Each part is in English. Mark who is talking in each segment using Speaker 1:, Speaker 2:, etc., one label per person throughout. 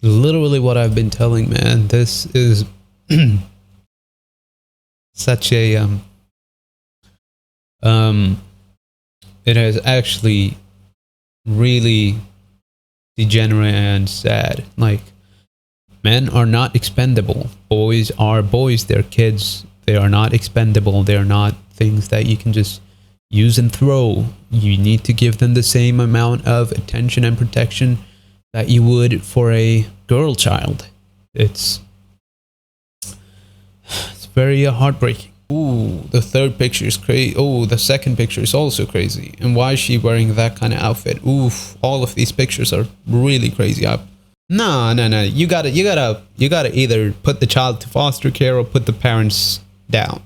Speaker 1: Literally what I've been telling, man. This is such a um it is actually really degenerate and sad. Like, men are not expendable. Boys are boys. They're kids. They are not expendable. They're not things that you can just use and throw. You need to give them the same amount of attention and protection that you would for a girl child. It's very heartbreaking. Ooh, the third picture is crazy. Oh, the second picture is also crazy. And why is she wearing that kind of outfit? Oof, all of these pictures are really crazy. No. You gotta either put the child to foster care or put the parents down.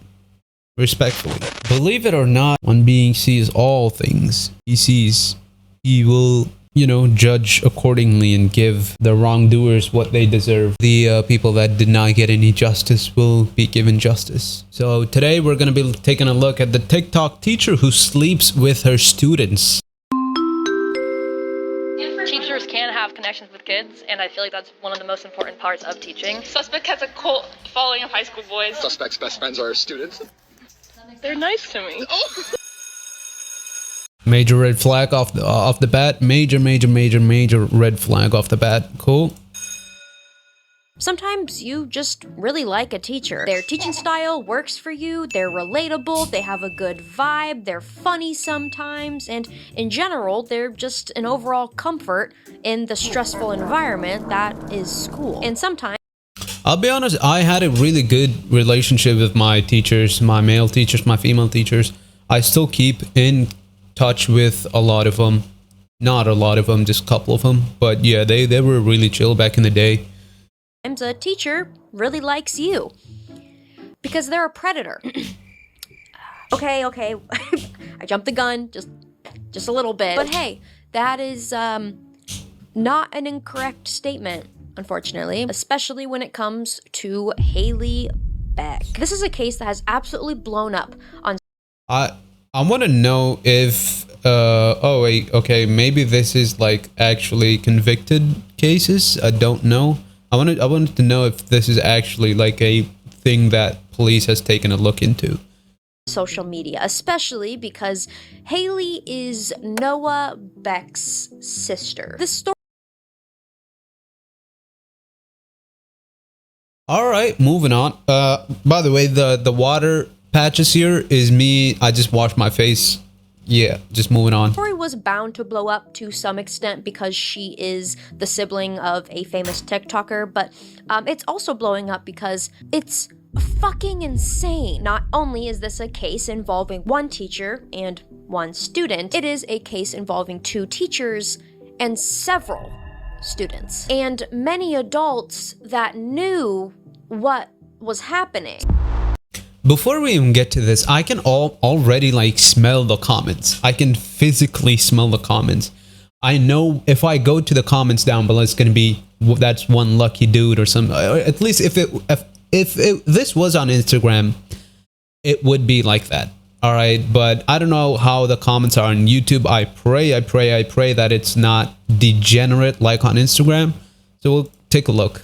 Speaker 1: Respectfully. Believe it or not, one being sees all things. He will, judge accordingly and give the wrongdoers what they deserve. The people that did not get any justice will be given justice. So today we're going to be taking a look at the TikTok teacher who sleeps with her students.
Speaker 2: Teachers can have connections with kids, and I feel like that's one of the most important parts of teaching.
Speaker 3: Suspect has a cult following of high school boys.
Speaker 4: Suspect's best friends are students.
Speaker 3: They're nice to me. Oh.
Speaker 1: Major red flag off the bat. Major red flag off the bat. Cool.
Speaker 5: Sometimes you just really like a teacher. Their teaching style works for you, they're relatable, they have a good vibe, they're funny sometimes, and in general, they're just an overall comfort in the stressful environment that is school. And sometimes
Speaker 1: I'll be honest, I had a really good relationship with my teachers, my male teachers, my female teachers. I still keep in touch with a lot of them. Not a lot of them, just a couple of them. But yeah, they were really chill back in the day.
Speaker 5: a teacher really likes you because they're a predator. Okay. I jumped the gun just a little bit. But hey, that is not an incorrect statement, unfortunately, especially when it comes to Haley Beck. This is a case that has absolutely blown up on.
Speaker 1: I want to know if oh wait, okay, maybe this is like actually convicted cases. I don't know. I wanted to know if this is actually like a thing that police has taken a look into.
Speaker 5: Social media, especially because Haley is Noah Beck's sister. This story.
Speaker 1: All right, moving on. By the way, the water patches here is me. I just washed my face. Yeah, just moving on.
Speaker 5: The story was bound to blow up to some extent because she is the sibling of a famous TikToker, but it's also blowing up because it's fucking insane. Not only is this a case involving one teacher and one student, it is a case involving two teachers and several students and many adults that knew what was happening.
Speaker 1: Before we even get to this, I can already like smell the comments. I can physically smell the comments. I know if I go to the comments down below, it's gonna be that's one lucky dude or something. At least if this was on Instagram, it would be like that. All right, but I don't know how the comments are on YouTube. I pray that it's not degenerate like on Instagram. So we'll take a look.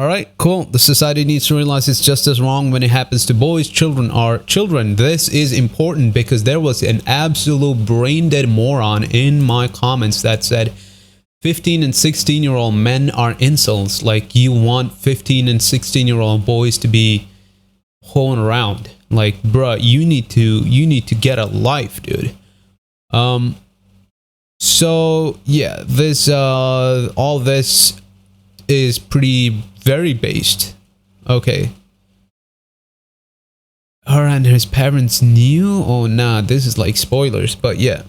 Speaker 1: All right, cool. The society needs to realize it's just as wrong when it happens to boys. Children are children. This is important because there was an absolute brain dead moron in my comments that said 15 and 16-year-old men are incels. Like, you want 15 and 16-year-old boys to be hoeing around. Like, bruh, you need to get a life, dude. So yeah, this all this is very based. Okay. Her and his parents knew? Oh nah, this is like spoilers, but yeah.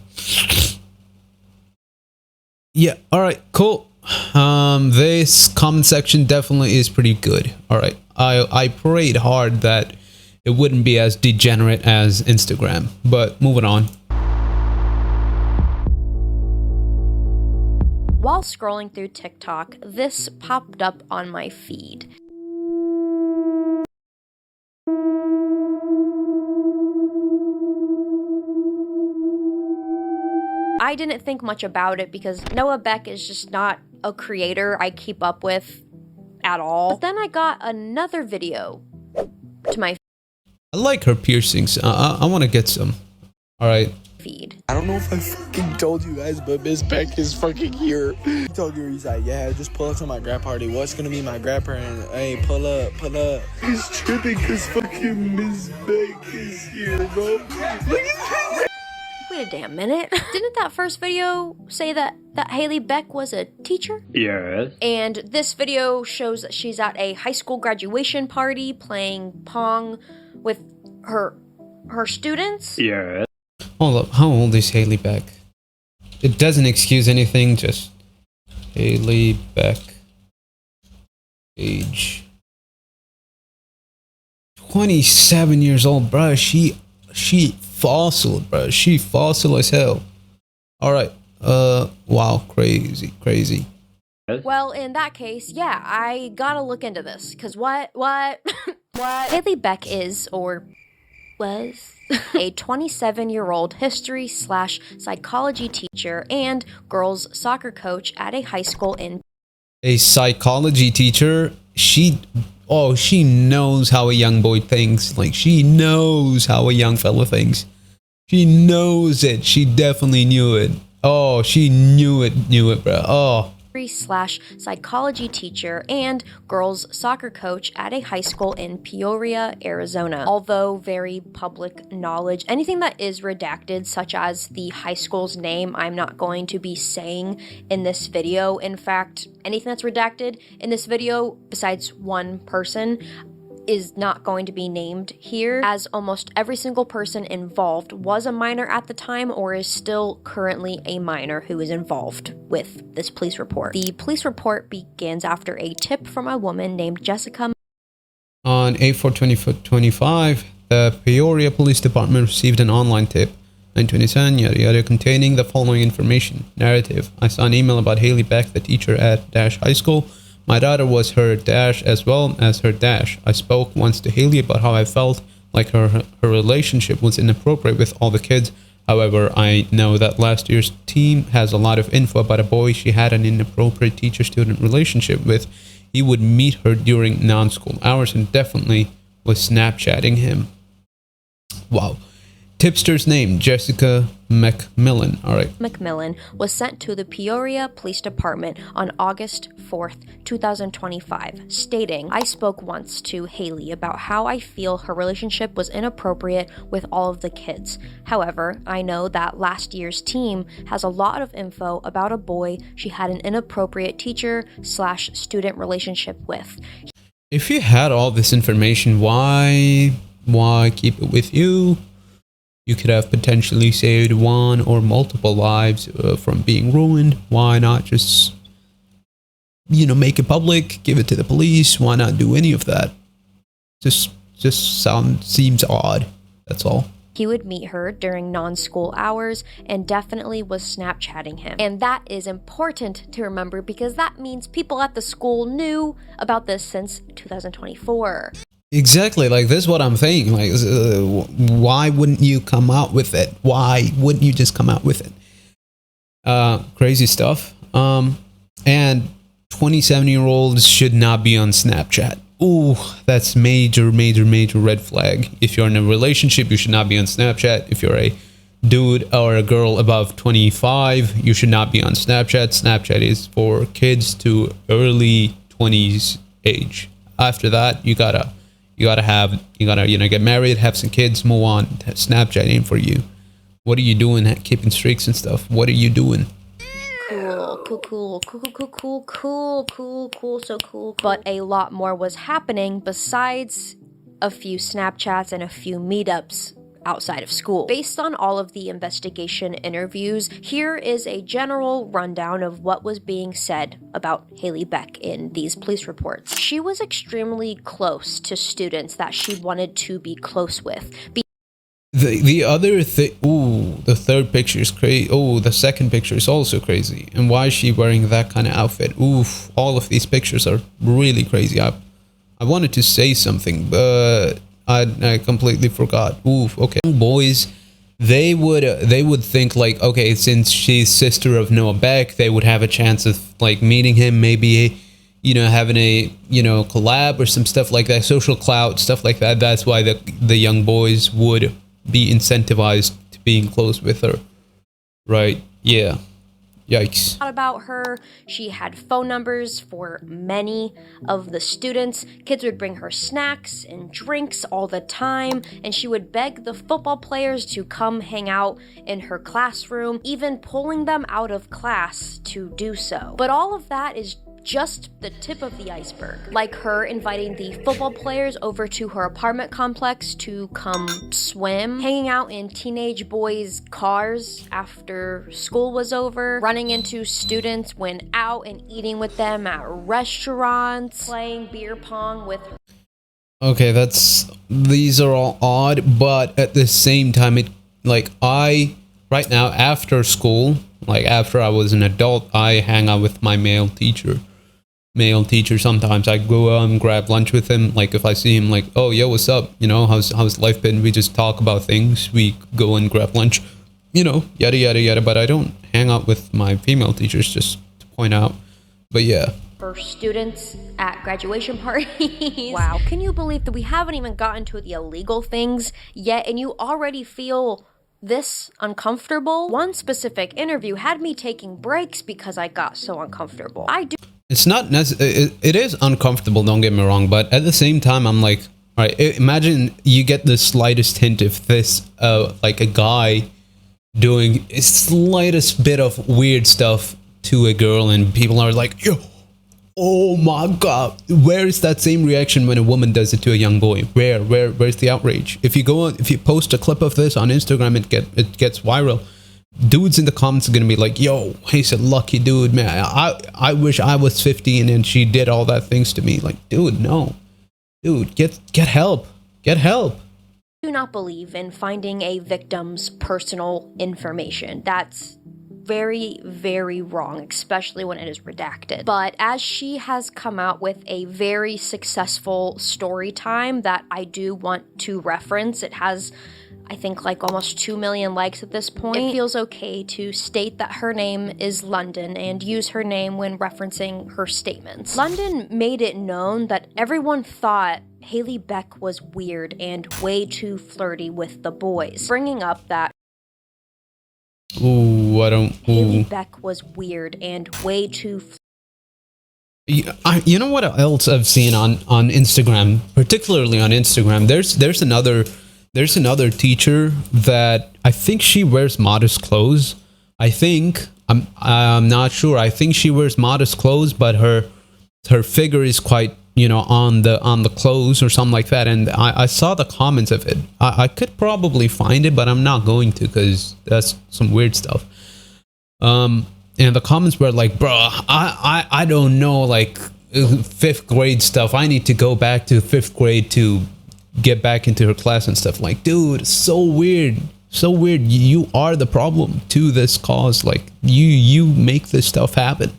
Speaker 1: Yeah, alright, cool. This comment section definitely is pretty good. Alright. I prayed hard that it wouldn't be as degenerate as Instagram, but moving on.
Speaker 5: While scrolling through TikTok, this popped up on my feed. I didn't think much about it because Noah Beck is just not a creator I keep up with at all. But then I got another video to my
Speaker 1: I like her piercings. I want to get some. All right.
Speaker 5: feed.
Speaker 6: I don't know if I fucking told you guys, but Miss Beck is fucking here. He told you, he's like, yeah, just pull up to my grad party. What's gonna be my grad party? Hey, pull up, pull up. He's tripping because fucking Miss Beck is here, bro. Look at
Speaker 5: Wait a damn minute. Didn't that first video say that Haley Beck was a teacher?
Speaker 7: Yes.
Speaker 5: And this video shows that she's at a high school graduation party playing Pong with her students?
Speaker 7: Yes.
Speaker 1: Hold up. How old is Haley Beck? It doesn't excuse anything. Just Haley Beck. Age. 27 years old, bruh. She fossil, bruh. She fossil as hell. Alright. Wow. Crazy.
Speaker 5: Well, in that case, yeah, I gotta look into this. Cause what? What? Haley Beck is, or was, a 27-year-old history/psychology teacher and girls soccer coach at a high school in...
Speaker 1: A psychology teacher. She knows how a young boy thinks. Like, she knows how a young fella thinks. She knows it. She definitely knew it. Oh, she knew it, bro. Oh.
Speaker 5: Psychology teacher and girls soccer coach at a high school in Peoria, Arizona. Although very public knowledge, anything that is redacted, such as the high school's name, I'm not going to be saying in this video. In fact, anything that's redacted in this video, besides one person, is not going to be named here, as almost every single person involved was a minor at the time or is still currently a minor who is involved with this police report. The police report begins after a tip from a woman named Jessica.
Speaker 1: On 8/4/2025, the Peoria Police Department received an online tip, 9/27, yada yada, containing the following information. Narrative. I saw an email about Haley Beck, the teacher at Dash High School. My daughter was her Dash as well as her Dash. I spoke once to Haley about how I felt like her relationship was inappropriate with all the kids. However, I know that last year's team has a lot of info about a boy she had an inappropriate teacher-student relationship with. He would meet her during non-school hours and definitely was Snapchatting him. Wow. Tipster's name, Jessica McMillan. All right.
Speaker 5: McMillan was sent to the Peoria Police Department on August 4th, 2025, stating, I spoke once to Haley about how I feel her relationship was inappropriate with all of the kids. However, I know that last year's team has a lot of info about a boy she had an inappropriate teacher/student relationship with.
Speaker 1: If you had all this information, why keep it with you? You could have potentially saved one or multiple lives from being ruined. Why not just, make it public, give it to the police? Why not do any of that? Just seems odd. That's all.
Speaker 5: He would meet her during non-school hours and definitely was Snapchatting him. And that is important to remember because that means people at the school knew about this since 2024.
Speaker 1: Exactly, like this is what I'm saying. Like, why wouldn't you come out with it? Why wouldn't you just come out with it? Crazy stuff. And 27-year-olds should not be on Snapchat. Ooh, that's major red flag. If you're in a relationship, you should not be on Snapchat. If you're a dude or a girl above 25, you should not be on Snapchat. Snapchat is for kids to early 20s age. After that, you gotta get married, have some kids, move on. Snapchat ain't for you. What are you doing keeping streaks and stuff? What are you doing?
Speaker 5: Cool, so cool. But a lot more was happening besides a few Snapchats and a few meetups outside of school. Based on all of the investigation interviews, here is a general rundown of what was being said about Haley Beck in these police reports. She was extremely close to students that she wanted to be close with.
Speaker 1: The other thing, the third picture is crazy. The second picture is also crazy. And why is she wearing that kind of outfit? All of these pictures are really crazy. I wanted to say something, but I completely forgot. Okay. Boys they would think like, okay, since she's sister of Noah Beck, they would have a chance of like meeting him, maybe, you know, having a, you know, collab or some stuff like that, social clout, stuff like that. That's why the young boys would be incentivized to being close with her. Right. Yeah. Yikes.
Speaker 5: About her, she had phone numbers for many of the students. Kids would bring her snacks and drinks all the time, and she would beg the football players to come hang out in her classroom, even pulling them out of class to do so. But all of that is just the tip of the iceberg. Like her inviting the football players over to her apartment complex to come swim, hanging out in teenage boys' cars after school was over, running into students when out and eating with them at restaurants, playing beer pong with her.
Speaker 1: Okay, these are all odd, but at the same time, right now after school, like after I was an adult, I hang out with my male teacher. Sometimes I go out and grab lunch with him. Like if I see him, like, oh yo, what's up, you know, how's life been? We just talk about things, we go and grab lunch, you know, yada yada yada. But I don't hang out with my female teachers, just to point out. But yeah,
Speaker 5: for students at graduation parties. Wow, can you believe that we haven't even gotten to the illegal things yet and you already feel this uncomfortable? One specific interview had me taking breaks because I got so uncomfortable.
Speaker 1: It's not necessary. It is uncomfortable, don't get me wrong, but at the same time, I'm like, all right, imagine you get the slightest hint of this, like a guy doing a slightest bit of weird stuff to a girl, and people are like, yo, oh my god, where is that same reaction when a woman does it to a young boy? Where's the outrage? If you post a clip of this on Instagram, it gets viral. Dudes in the comments are gonna be like, yo, he's a lucky dude, man. I wish I was 15 and she did all that things to me. Like, dude, no. Dude, get help. Get help.
Speaker 5: I do not believe in finding a victim's personal information. That's very, very wrong, especially when it is redacted. But as she has come out with a very successful story time that I do want to reference, it has, I think, like almost 2 million likes at this point. It feels okay to state that her name is London and use her name when referencing her statements. London made it known that everyone thought Haley Beck was weird and way too flirty with the boys, bringing up that Haley Beck was weird and way too
Speaker 1: you know what else I've seen on Instagram, particularly on Instagram, there's another teacher that I think she wears modest clothes. I'm not sure. I think she wears modest clothes, but her figure is quite, you know, on the clothes or something like that. And I saw the comments of it. I could probably find it, but I'm not going to because that's some weird stuff. And the comments were like, bro, I don't know, like 5th grade stuff. I need to go back to 5th grade to get back into her class and stuff. Like, dude, so weird. You are the problem to this cause. Like, you make this stuff happen.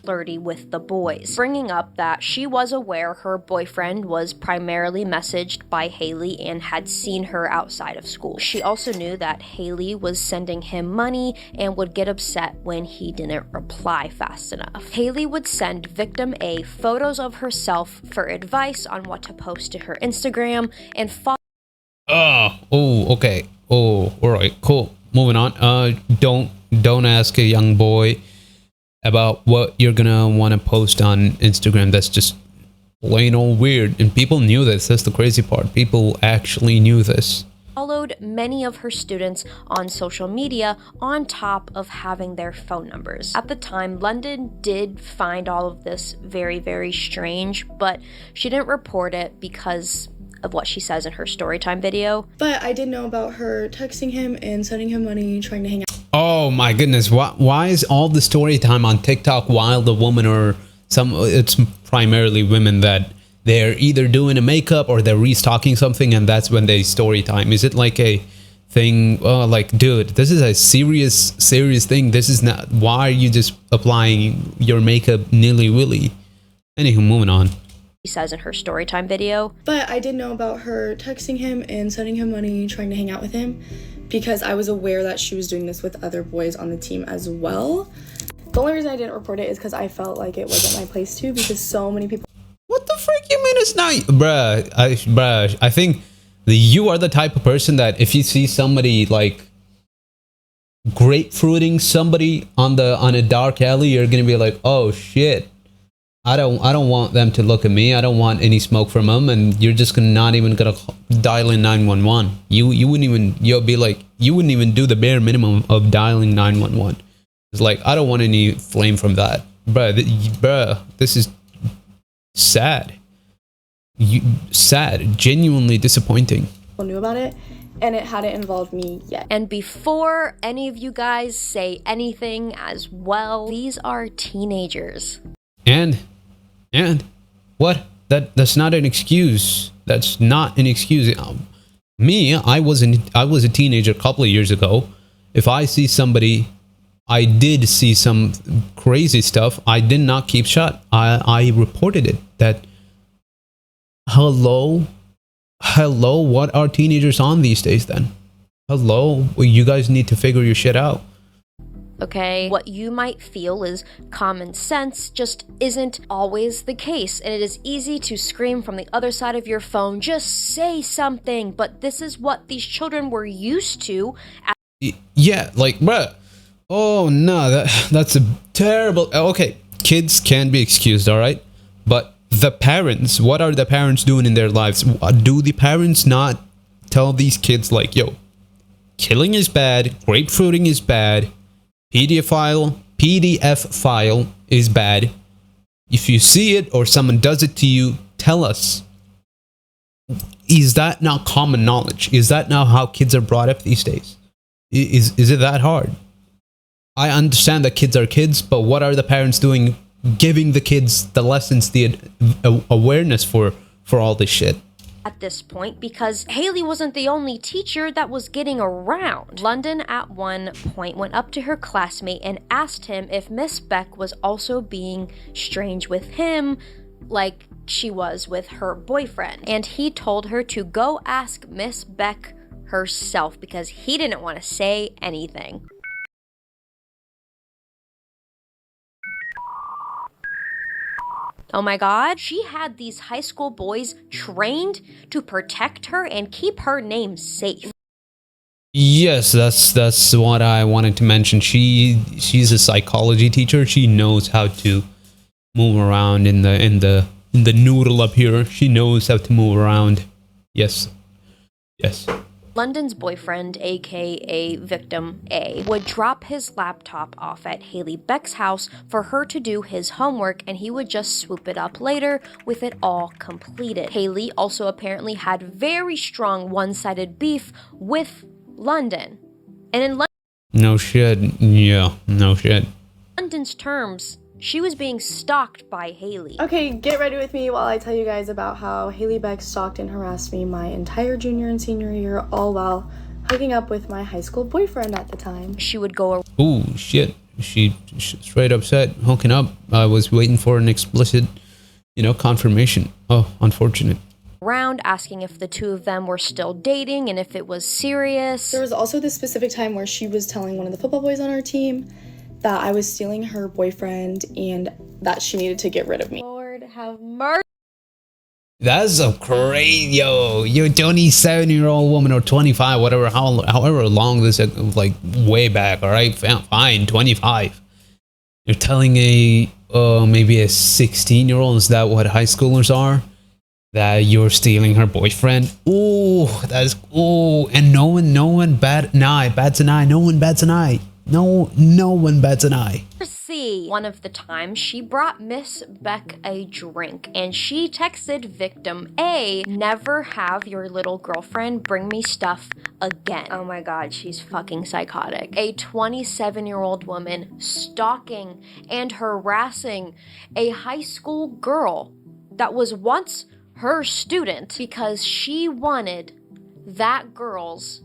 Speaker 5: Flirty with the boys, bringing up that she was aware her boyfriend was primarily messaged by Haley and had seen her outside of school. She also knew that Haley was sending him money and would get upset when he didn't reply fast enough. Haley would send victim A photos of herself for advice on what to post to her Instagram and
Speaker 1: okay. All right, cool. Moving on. Don't ask a young boy about what you're gonna want to post on Instagram. That's just plain old weird. And people knew this. That's the crazy part. People actually knew this.
Speaker 5: Followed many of her students on social media on top of having their phone numbers. At the time, London did find all of this very, very strange, but she didn't report it because of what she says in her storytime video.
Speaker 7: But I did know about her texting him and sending him money, trying to hang out.
Speaker 1: Oh my goodness, why is all the story time on TikTok while the woman or it's primarily women that they're either doing a makeup or they're restocking something and that's when they story time? Is it like a thing, like, dude, this is a serious thing. This is not, why are you just applying your makeup nilly-willy? Anywho, moving on.
Speaker 5: She says in her storytime video.
Speaker 7: But I did know about her texting him and sending him money, trying to hang out with him. because I was aware that she was doing this with other boys on the team as well. The only reason I didn't report it is because I felt like it wasn't my place to, because so many people.
Speaker 1: What the frick you mean it's not? Bruh, I think you are the type of person that if you see somebody like grapefruiting somebody on a dark alley, you're gonna be like, oh shit, I don't want them to look at me, I don't want any smoke from them, and you're just not even gonna dial in 911. You wouldn't even, you'll be like, you wouldn't even do the bare minimum of dialing 911. It's like, I don't want any flame from that. Bruh, this is sad. Sad, genuinely disappointing.
Speaker 7: People knew about it, and it hadn't involved me yet.
Speaker 5: And before any of you guys say anything as well, these are teenagers.
Speaker 1: And what? That's not an excuse. That's not an excuse. Me, I was a teenager a couple of years ago. If I see somebody, I did see some crazy stuff, I did not keep shut. I reported it. That hello, what are teenagers on these days then? Hello, you guys need to figure your shit out.
Speaker 5: Okay, what you might feel is common sense just isn't always the case, and it is easy to scream from the other side of your phone, just say something, but this is what these children were used to.
Speaker 1: Yeah, like, bruh. Oh no, that's a terrible. Okay, kids can be excused, all right, but the parents, what are the parents doing in their lives? Do the parents not tell these kids like, yo, killing is bad, grapefruiting is bad, PDF file is bad. If you see it or someone does it to you, tell us. Is that not common knowledge? Is that not how kids are brought up these days? Is it that hard? I understand that kids are kids, but what are the parents doing, giving the kids the lessons, the awareness for all this shit?
Speaker 5: At this point, because Haley wasn't the only teacher that was getting around. London at one point went up to her classmate and asked him if Miss Beck was also being strange with him, like she was with her boyfriend. And he told her to go ask Miss Beck herself because he didn't want to say anything. Oh my god, she had these high school boys trained to protect her and keep her name safe.
Speaker 1: Yes, that's what I wanted to mention. She's a psychology teacher. She knows how to move around in the noodle up here. She knows how to move around. Yes.
Speaker 5: London's boyfriend, aka Victim A, would drop his laptop off at Haley Beck's house for her to do his homework, and he would just swoop it up later with it all completed. Haley also apparently had very strong one-sided beef with London. And in
Speaker 1: No shit. Yeah, no shit.
Speaker 5: London's terms, she was being stalked by Haley.
Speaker 7: Okay, get ready with me while I tell you guys about how Haley Beck stalked and harassed me my entire junior and senior year, all while hooking up with my high school boyfriend at the time.
Speaker 5: She would go
Speaker 1: Ooh, shit. She straight up said, hooking up. I was waiting for an explicit, confirmation. Oh, unfortunate.
Speaker 5: around asking if the two of them were still dating and if it was serious.
Speaker 7: There was also this specific time where she was telling one of the football boys on our team that I was stealing her boyfriend and that she needed to get rid of me.
Speaker 5: Lord have mercy.
Speaker 1: That's a crazy, you're a 27-year-old woman or 25, whatever, however long this is, like way back, all right, fine, 25. You're telling maybe a 16-year-old, is that what high schoolers are? That you're stealing her boyfriend? Ooh, and no one bats an eye. No one bats an eye. No one bats an eye.
Speaker 5: See, one of the times she brought Miss Beck a drink and she texted Victim A, never have your little girlfriend bring me stuff again. Oh my god, she's fucking psychotic. A 27-year-old woman stalking and harassing a high school girl that was once her student because she wanted that girl's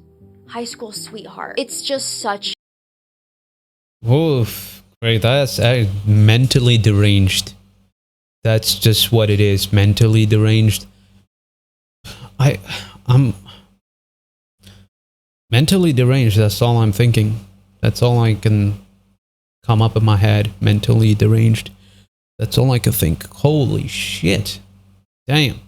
Speaker 5: high school sweetheart. It's just such.
Speaker 1: Oof, great. That's mentally deranged. That's just what it is. Mentally deranged. I'm Mentally deranged, that's all I'm thinking. That's all I can come up in my head. Mentally deranged. That's all I can think. Holy shit. Damn.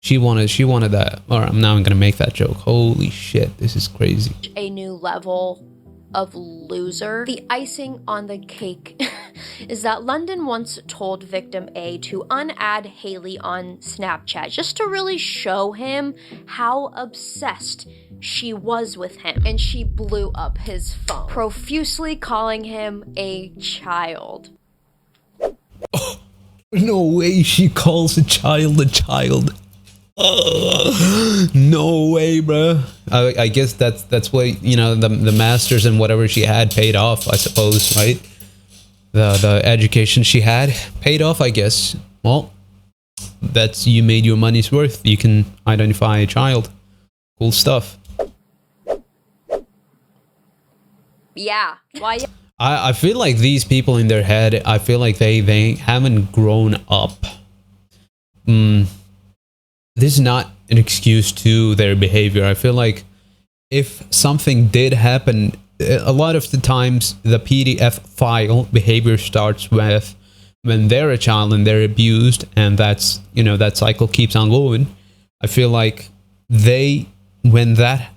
Speaker 1: She wanted that. Or I'm now gonna make that joke. Holy shit, this is crazy.
Speaker 5: A new level of loser. The icing on the cake is that London once told victim A to unadd Haley on Snapchat just to really show him how obsessed she was with him, and she blew up his phone, profusely calling him a child.
Speaker 1: No way she calls a child a child. No way, bro. I guess that's what, you know, the masters and whatever she had paid off, I suppose, right? The education she had paid off, I guess. Well, that's, you made your money's worth. You can identify a child. Cool stuff.
Speaker 5: Yeah. Why?
Speaker 1: I feel like these people in their head, I feel like they haven't grown up. This is not an excuse to their behavior. I feel like if something did happen, a lot of the times the PDF file behavior starts with when they're a child and they're abused, and that's, you know, that cycle keeps on going. I feel like when that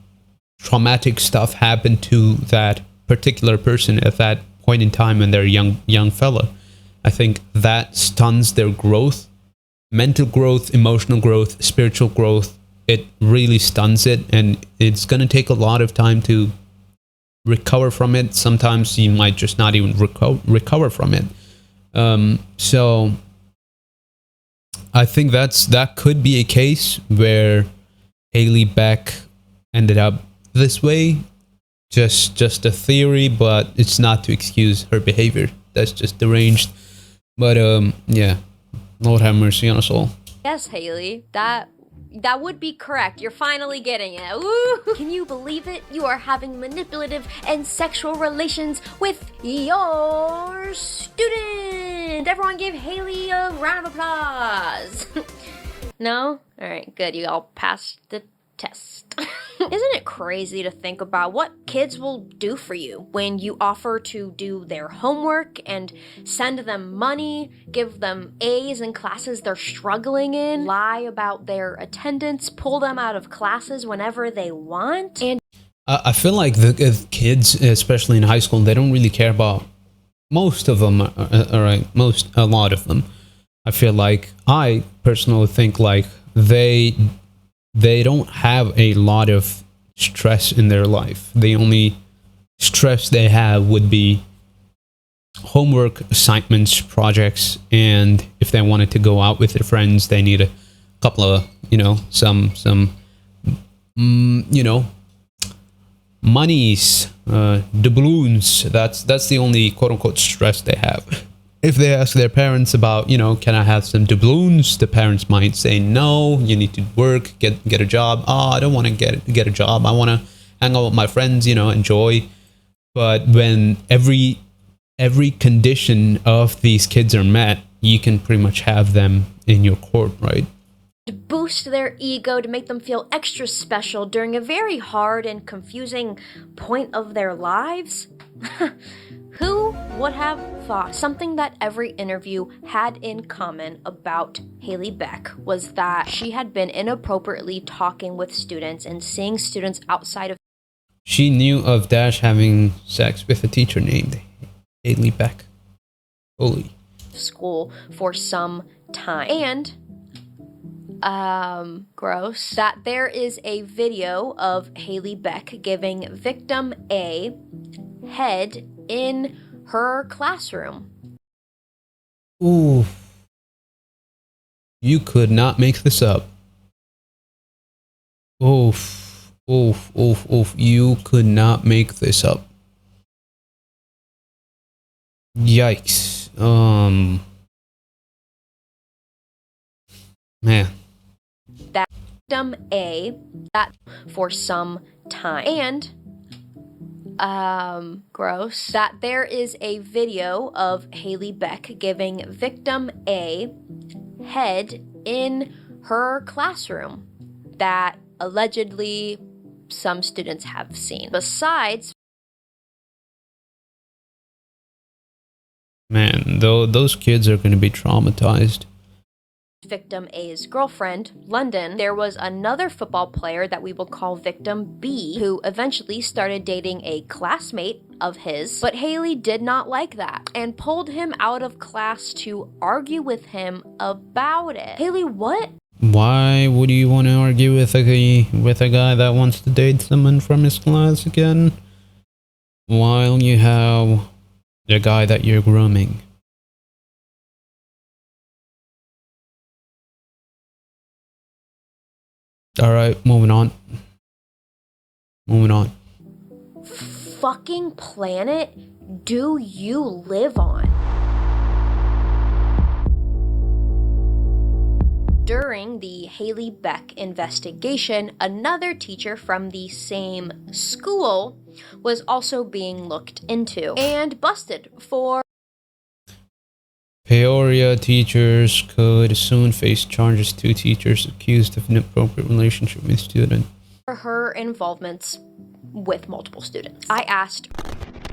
Speaker 1: traumatic stuff happened to that particular person at that point in time when they're a young fella, I think that stuns their growth. Mental growth, emotional growth, spiritual growth, it really stuns it, and it's going to take a lot of time to recover from it. Sometimes you might just not even recover from it. So I think that could be a case where Haley Beck ended up this way. Just a theory, but it's not to excuse her behavior. That's just deranged. But yeah. Lord have mercy on us all.
Speaker 5: Yes, Haley, that would be correct. You're finally getting it. Ooh. Can you believe it? You are having manipulative and sexual relations with your student. Everyone give Haley a round of applause. No? All right, good. You all passed the test. Isn't it crazy to think about what kids will do for you when you offer to do their homework and send them money, give them A's in classes they're struggling in, lie about their attendance, pull them out of classes whenever they want? And
Speaker 1: I feel like the kids, especially in high school, they don't really care about, most of them, a lot of them. I feel like, I personally think like they don't have a lot of stress in their life. The only stress they have would be homework, assignments, projects, and if they wanted to go out with their friends, they need a couple of, you know, some you know, monies, doubloons. That's the only quote-unquote stress they have. If they ask their parents about, you know, can I have some doubloons, the parents might say no, you need to work, get a job. Oh, I don't want to get a job. I want to hang out with my friends, you know, enjoy. But when every condition of these kids are met, you can pretty much have them in your court, right?
Speaker 5: to boost their ego, to make them feel extra special during a very hard and confusing point of their lives? Who would have thought? Something that every interview had in common about Haley Beck was that she had been inappropriately talking with students and seeing students outside of.
Speaker 1: She knew of Dash having sex with a teacher named Haley Beck. Holy.
Speaker 5: School for some time. And gross, that there is a video of Haley Beck giving victim A head in her classroom.
Speaker 1: Ooh. You could not make this up. Oof. Oof. Oof. Oof. You could not make this up. Yikes. Man.
Speaker 5: That victim A that for some time. And gross, that there is a video of Haley Beck giving victim A head in her classroom that allegedly some students have seen. Besides,
Speaker 1: Man, though those kids are going to be traumatized.
Speaker 5: Victim A's girlfriend, London, there was another football player that we will call Victim B, who eventually started dating a classmate of his, but Haley did not like that and pulled him out of class to argue with him about it. Haley, what?
Speaker 1: Why would you want to argue with a guy that wants to date someone from his class again, while you have the guy that you're grooming? Alright, moving on. Moving on.
Speaker 5: Fucking planet do you live on? During the Haley Beck investigation, another teacher from the same school was also being looked into and busted for
Speaker 1: Peoria teachers could soon face charges. 2 teachers accused of inappropriate relationship with student.
Speaker 5: her involvements with multiple students. I asked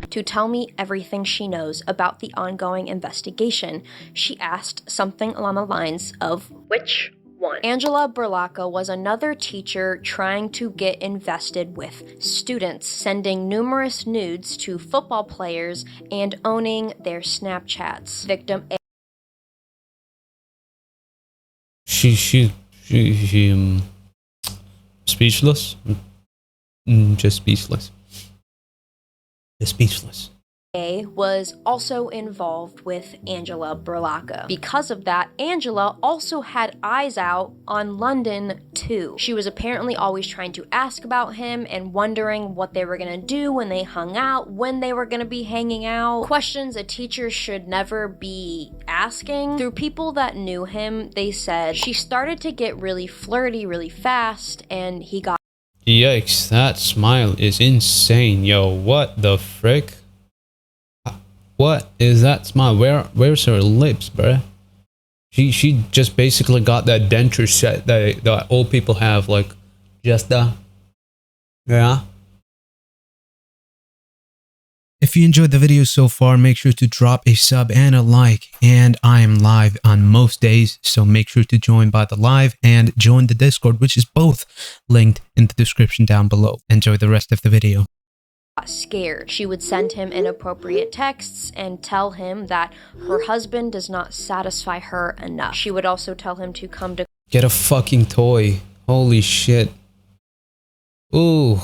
Speaker 5: to tell me everything she knows about the ongoing investigation. She asked something along the lines of, which one? Angela Berlacca was another teacher trying to get invested with students, sending numerous nudes to football players and owning their Snapchats. Victim A.
Speaker 1: She speechless? Just speechless. Just speechless.
Speaker 5: A was also involved with Angela Berlacca. Because of that, Angela also had eyes out on London too. She was apparently always trying to ask about him and wondering what they were gonna do when they hung out, when they were gonna be hanging out. Questions a teacher should never be asking. Through people that knew him, they said she started to get really flirty really fast and he got.
Speaker 1: Yikes, that smile is insane. Yo, what the frick? What is that smile? Where's her lips, bruh? She just basically got that denture set that old people have, like, just the, yeah. If you enjoyed the video so far, make sure to drop a sub and a like. And I am live on most days, so make sure to join by the live and join the Discord, which is both linked in the description down below. Enjoy the rest of the video.
Speaker 5: Scared. She would send him inappropriate texts and tell him that her husband does not satisfy her enough. She would also tell him to come to
Speaker 1: Get a fucking toy. Holy shit. Ooh.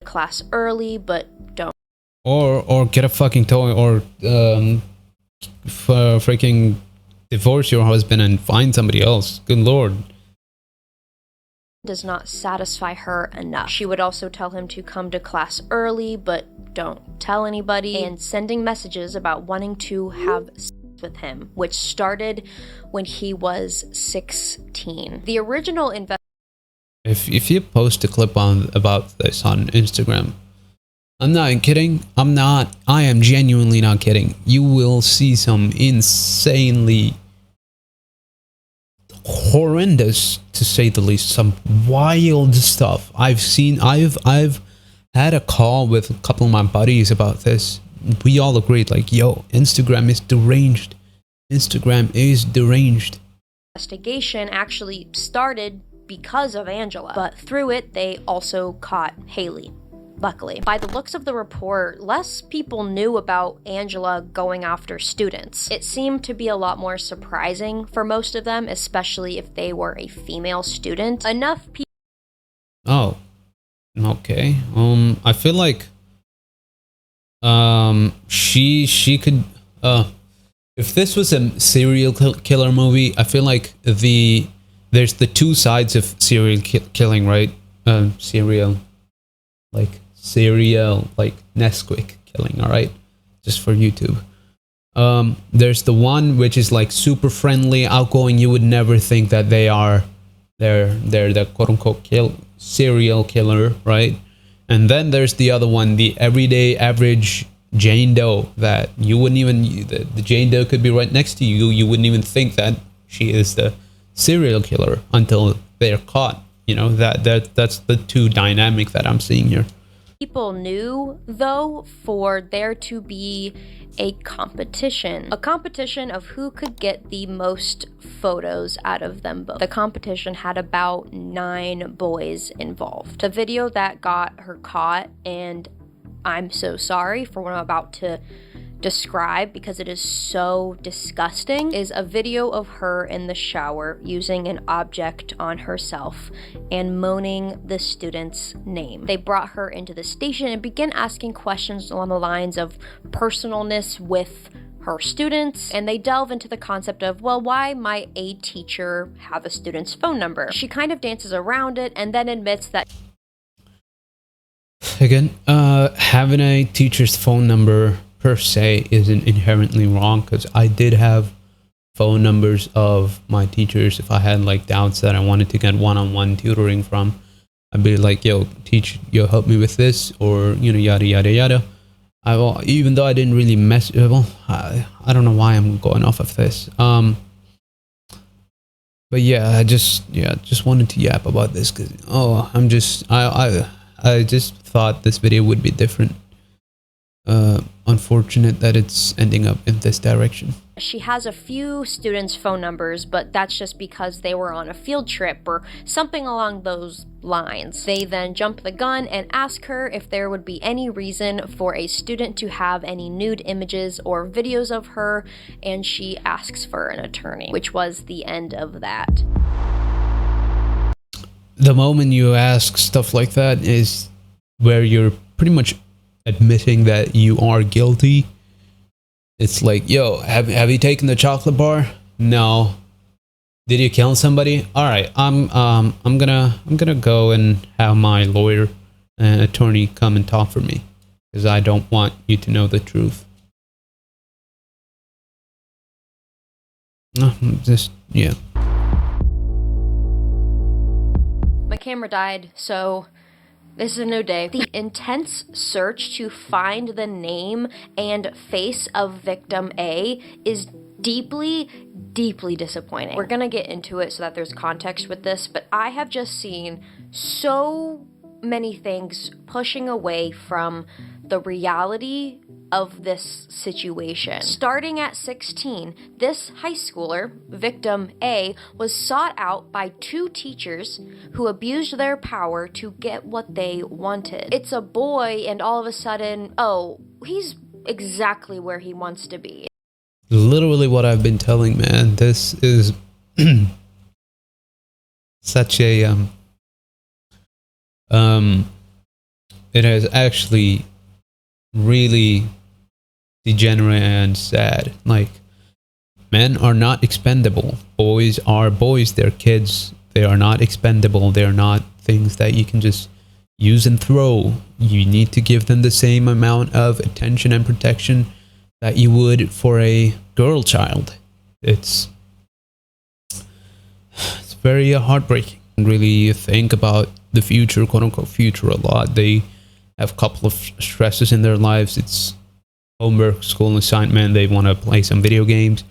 Speaker 5: class early, but don't.
Speaker 1: Or get a fucking toy, or freaking divorce your husband and find somebody else. Good lord.
Speaker 5: Does not satisfy her enough. She would also tell him to come to class early, but don't tell anybody, and sending messages about wanting to have sex with him, which started when he was 16. The original
Speaker 1: If you post a clip about this on Instagram, I'm not kidding. I am genuinely not kidding. You will see some insanely horrendous, to say the least, some wild stuff I've seen. I've had a call with a couple of my buddies about this. We all agreed, like, yo, Instagram is deranged. Instagram is deranged.
Speaker 5: investigation actually started because of Angela, but through it they also caught Haley. Luckily, by the looks of the report, less people knew about Angela going after students. It seemed to be a lot more surprising for most of them, especially if they were a female student. Enough people.
Speaker 1: Oh, okay. I feel like she could if this was a serial killer movie, I feel like there's the 2 sides of serial killing, right? Serial Nesquik killing, all right, just for YouTube. There's the one which is like super friendly, outgoing. You would never think that they're the quote-unquote serial killer, right? And then there's the other one, the everyday average Jane Doe, that you wouldn't even, the Jane Doe could be right next to you. You wouldn't even think that she is the serial killer until they're caught. You know, that's the two dynamic that I'm seeing here.
Speaker 5: People knew, though, for there to be a competition of who could get the most photos out of them both. The competition had about 9 boys involved. The video that got her caught, and I'm so sorry for what I'm about to describe because it is so disgusting, is a video of her in the shower using an object on herself and moaning the student's name. They brought her into the station and began asking questions along the lines of personalness with her students, and they delve into the concept of, well, why might a teacher have a student's phone number? She kind of dances around it and then admits that
Speaker 1: again, having a teacher's phone number per se isn't inherently wrong, because I did have phone numbers of my teachers. If I had like doubts that I wanted to get one-on-one tutoring from, I'd be like, yo, help me with this, or, you know, yada yada yada. Even though I didn't really I don't know why I'm going off of this. But yeah, I just wanted to yap about this because I just thought this video would be different. Unfortunate that it's ending up in this direction.
Speaker 5: she has a few students' phone numbers, but that's just because they were on a field trip or something along those lines. They then jump the gun and ask her if there would be any reason for a student to have any nude images or videos of her, and she asks for an attorney, which was the end of that.
Speaker 1: The moment you ask stuff like that is where you're pretty much admitting that you are guilty. It's like, yo, have you taken the chocolate bar? No. Did you kill somebody? All right, I'm gonna go and have my lawyer and attorney come and talk for me because I don't want you to know the truth. Just yeah.
Speaker 5: My camera died, so this is a new day. The intense search to find the name and face of victim A is deeply, deeply disappointing. We're gonna get into it so that there's context with this, but I have just seen so many things pushing away from the reality of this situation. Starting at 16, this high schooler, victim A, was sought out by two teachers who abused their power to get what they wanted. It's a boy, and all of a sudden, oh, he's exactly where he wants to be.
Speaker 1: Literally what I've been telling, man. This is such a it has actually really degenerate and sad. Like, men are not expendable. Boys are boys. They're kids. They are not expendable. They're not things that you can just use and throw. You need to give them the same amount of attention and protection that you would for a girl child. It's very heartbreaking. Really think about the future, quote unquote future, a lot. They have a couple of stresses in their lives. It's homework, school assignment. They want to play some video games.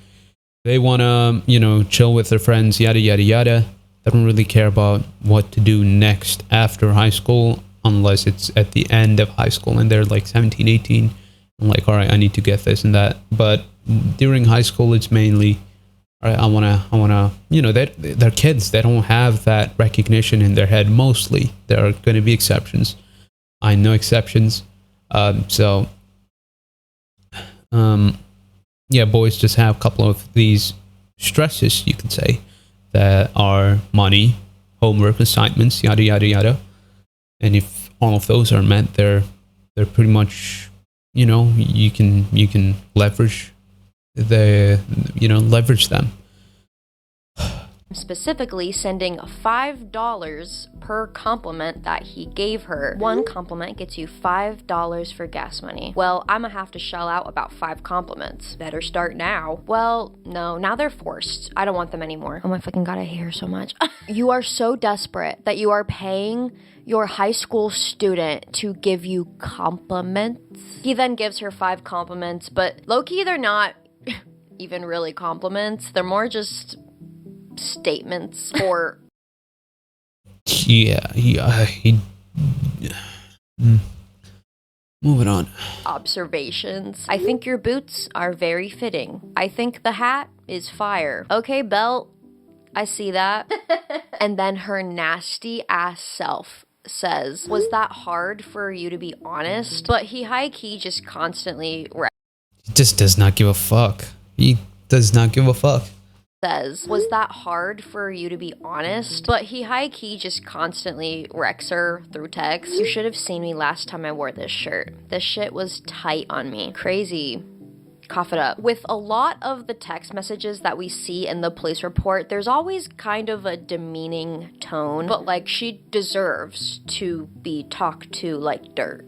Speaker 1: They want to, chill with their friends, yada, yada, yada. They don't really care about what to do next after high school, unless it's at the end of high school and they're like 17, 18. I'm like, all right, I need to get this and that. But during high school, it's mainly, all right, I wanna, they're kids. They don't have that recognition in their head. Mostly, there are going to be exceptions. I know exceptions. Yeah, boys just have a couple of these stresses, you could say, that are money, homework, assignments, yada yada yada. And if all of those are met, they're pretty much, you can leverage leverage them.
Speaker 5: Specifically sending $5 per compliment that he gave her. One compliment gets you $5 for gas money. Well, I'm gonna have to shell out about 5 compliments. Better start now. Well, no, now they're forced. I don't want them anymore. Oh my fucking god, I hate her so much. You are so desperate that you are paying your high school student to give you compliments. He then gives her 5 compliments, but low-key they're not even really compliments. They're more just statements or
Speaker 1: Yeah, he moving on.
Speaker 5: Observations. I think your boots are very fitting. I think the hat is fire. Okay, belt. I see that. And then her nasty ass self says, was that hard for you to be honest? But he high-key just constantly
Speaker 1: He just does not give a fuck. He does not give a fuck.
Speaker 5: says, was that hard for you to be honest? But he high-key just constantly wrecks her through text. You should have seen me last time I wore this shirt. This shit was tight on me. Crazy. Cough it up. With a lot of the text messages that we see in the police report, there's always kind of a demeaning tone, but like she deserves to be talked to like dirt.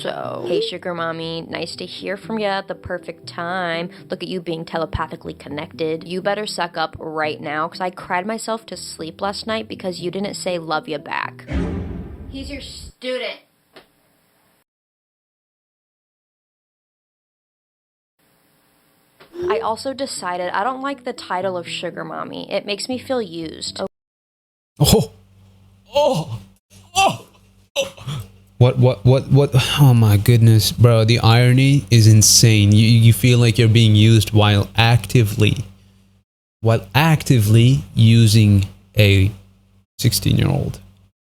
Speaker 5: So, hey sugar mommy, nice to hear from you at the perfect time. Look at you being telepathically connected. You better suck up right now, because I cried myself to sleep last night because you didn't say love you back. He's your student. I also decided I don't like the title of sugar mommy. It makes me feel used.
Speaker 1: Oh, oh, oh, oh. What? Oh my goodness, bro. The irony is insane. You feel like you're being used while actively using a 16-year-old.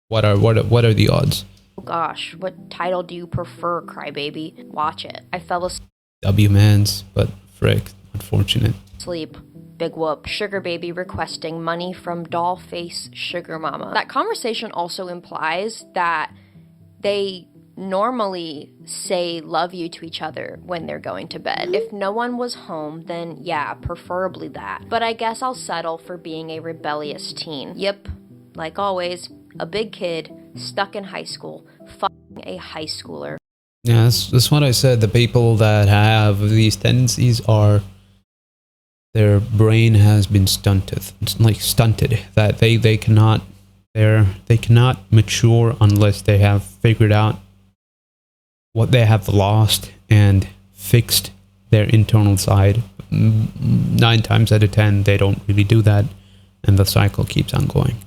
Speaker 1: What are the odds?
Speaker 5: Oh gosh, what title do you prefer, crybaby? Watch it. I fell
Speaker 1: W-mans, but frick, unfortunate.
Speaker 5: asleep. Big whoop. Sugar baby requesting money from doll face sugar mama. That conversation also implies that they normally say love you to each other when they're going to bed. If no one was home, then yeah, preferably that. But I guess I'll settle for being a rebellious teen. Yep, like always, a big kid stuck in high school, fucking a high schooler.
Speaker 1: Yeah, that's what I said. The people that have these tendencies are, their brain has been stunted. It's like stunted, that they cannot mature unless they have figured out what they have lost and fixed their internal side. 9 times out of 10, they don't really do that, and the cycle keeps on going.